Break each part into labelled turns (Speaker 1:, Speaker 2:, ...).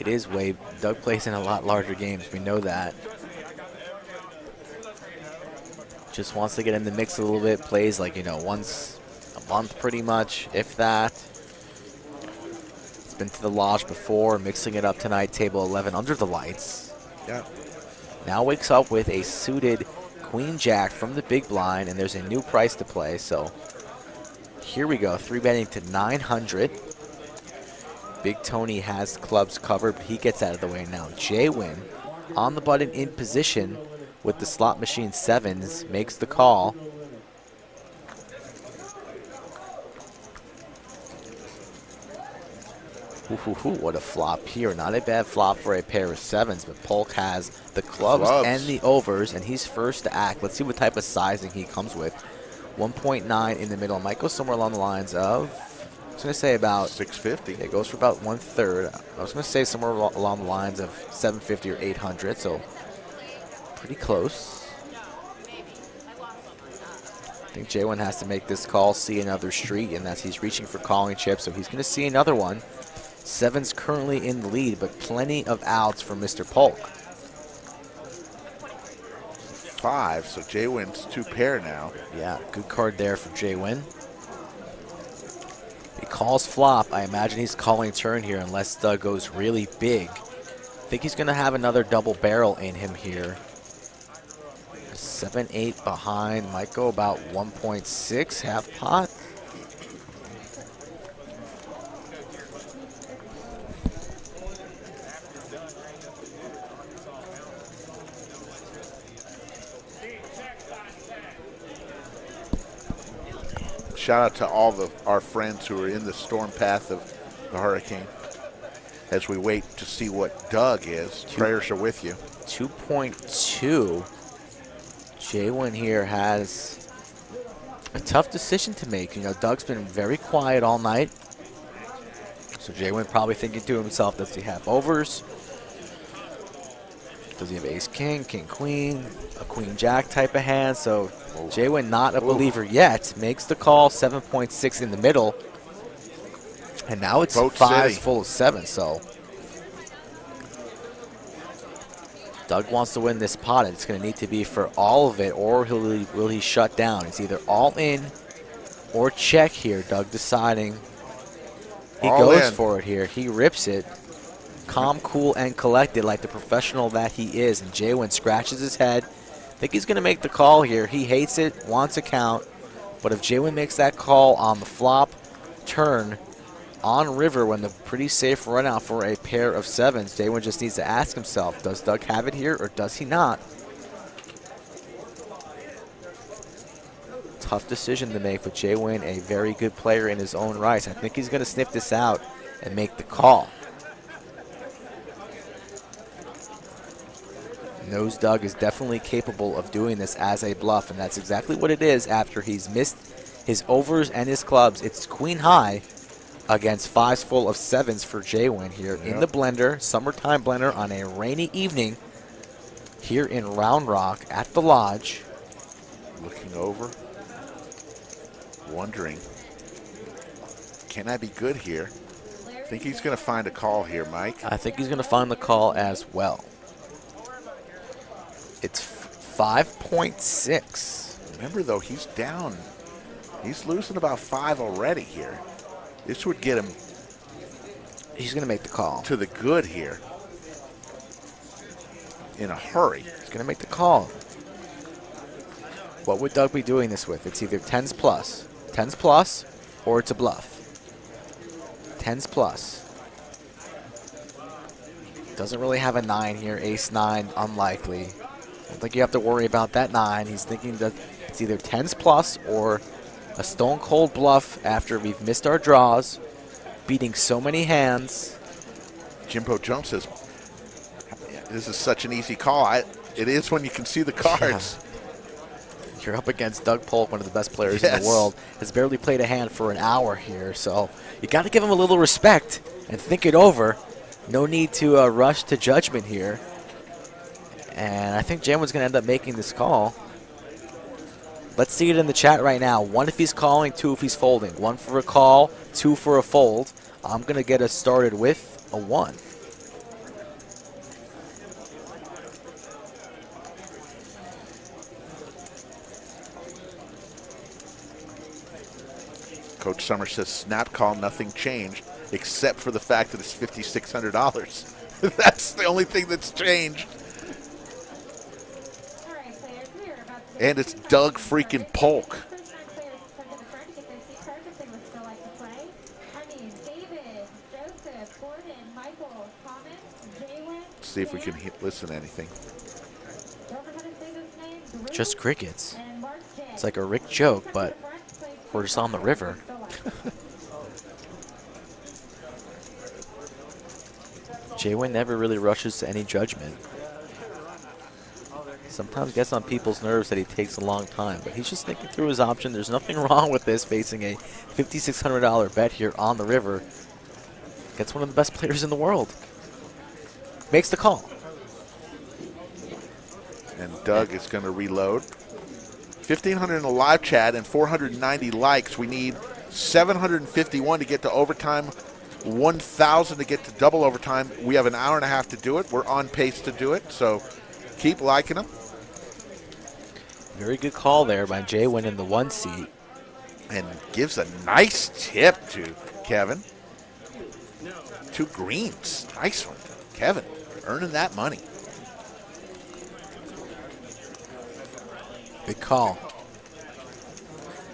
Speaker 1: It is way. Doug plays in a lot larger games. We know that. Just wants to get in the mix a little bit. Plays like, once a month pretty much, if that. He's been to the lodge before, mixing it up tonight. Table 11 under the lights.
Speaker 2: Yeah.
Speaker 1: Now wakes up with a suited Queen Jack from the big blind, and there's a new price to play. So here we go. 3-betting to 900. Big Tony has clubs covered, but he gets out of the way now. JWin on the button in position with the slot machine sevens, makes the call. What a flop here. Not a bad flop for a pair of sevens, but Polk has the clubs and the overs, and he's first to act. Let's see what type of sizing he comes with. 1.9 in the middle. Might go somewhere along the lines of, I was going to say about
Speaker 2: 650.
Speaker 1: It goes for about 1/3. I was going to say somewhere along the lines of 750 or 800, so pretty close. I think JWin has to make this call, see another street, and that's he's reaching for calling chips, so he's going to see another one. Sevens currently in the lead, but plenty of outs for Mr. Polk.
Speaker 2: 5, so JWin's 2 pair now.
Speaker 1: Yeah, good card there for JWin. He calls flop. I imagine he's calling turn here unless Doug goes really big. I think he's going to have another double barrel in him here. 7-8 behind, might go about 1.6 half pot.
Speaker 2: Shout out to all of our friends who are in the storm path of the hurricane as we wait to see what Doug is. Prayers are with you.
Speaker 1: 2.2. JWin here has a tough decision to make. Doug's been very quiet all night. So JWin probably thinking to himself, does he have overs? Does he have ace-king, king-queen, a queen-jack type of hand? So JWin not a believer yet. Makes the call, 7.6 in the middle. And now it's
Speaker 2: Boat
Speaker 1: fives
Speaker 2: City.
Speaker 1: full of 7, so Doug wants to win this pot. It's going to need to be for all of it, or will he shut down? It's either all in or check here. Doug deciding. He
Speaker 2: All
Speaker 1: goes
Speaker 2: in.
Speaker 1: for it here. He rips it. Calm, cool, and collected like the professional that he is. And JWin scratches his head. I think he's going to make the call here. He hates it, wants a count. But if JWin makes that call on the flop turn on river when the pretty safe run out for a pair of sevens, JWin just needs to ask himself, does Doug have it here or does he not? Tough decision to make, but JWin, a very good player in his own right. I think he's going to sniff this out and make the call. Knows Doug is definitely capable of doing this as a bluff, and that's exactly what it is after he's missed his overs and his clubs. It's queen high against fives full of sevens for JWin here in the blender, summertime blender on a rainy evening here in Round Rock at the lodge.
Speaker 2: Looking over, wondering, can I be good here? I think he's going to find a call here, Mike.
Speaker 1: I think he's going to find the call as well. It's 5.6.
Speaker 2: Remember, though, he's down. He's losing about 5 already here. This would get him
Speaker 1: He's going to make the call.
Speaker 2: to the good here in a hurry.
Speaker 1: He's going to make the call. What would Doug be doing this with? It's either 10s plus. 10s plus, or it's a bluff. 10s plus. Doesn't really have a 9 here. Ace-9, unlikely. I don't think you have to worry about that 9. He's thinking that it's either 10s plus or a stone-cold bluff after we've missed our draws, beating so many hands.
Speaker 2: Jimbo Jones says, this is such an easy call. It is when you can see the cards.
Speaker 1: Yeah. You're up against Doug Polk, one of the best players in the world. Has barely played a hand for an hour here, so you got to give him a little respect and think it over. No need to rush to judgment here. And I think JWin's going to end up making this call. Let's see it in the chat right now. 1 if he's calling, 2 if he's folding. 1 for a call, 2 for a fold. I'm going to get us started with a 1.
Speaker 2: Coach Summers says snap call, nothing changed except for the fact that it's $5,600. That's the only thing that's changed. And it's Doug freaking Polk. Let's see if we can listen to anything.
Speaker 1: Just crickets. It's like a Rick joke, but we're just on the river. JWin never really rushes to any judgment. Sometimes gets on people's nerves that he takes a long time, but he's just thinking through his option. There's nothing wrong with this, facing a $5,600 bet here on the river. Gets one of the best players in the world. Makes the call.
Speaker 2: And Doug is going to reload. 1,500 in the live chat and 490 likes. We need 751 to get to overtime, 1,000 to get to double overtime. We have an hour and a half to do it. We're on pace to do it, so keep liking them.
Speaker 1: Very good call there by JWin in the 1 seat.
Speaker 2: And gives a nice tip to Kevin. 2 greens. Nice one. Kevin, earning that money.
Speaker 1: Big call.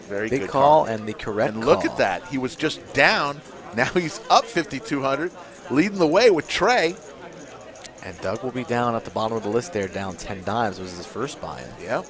Speaker 2: Very
Speaker 1: Big
Speaker 2: good
Speaker 1: call and the correct
Speaker 2: And
Speaker 1: call.
Speaker 2: look at that. He was just down. Now he's up 5,200, leading the way with Trey.
Speaker 1: And Doug will be down at the bottom of the list there, down 10 dimes. Was his first buy-in.
Speaker 2: Yep.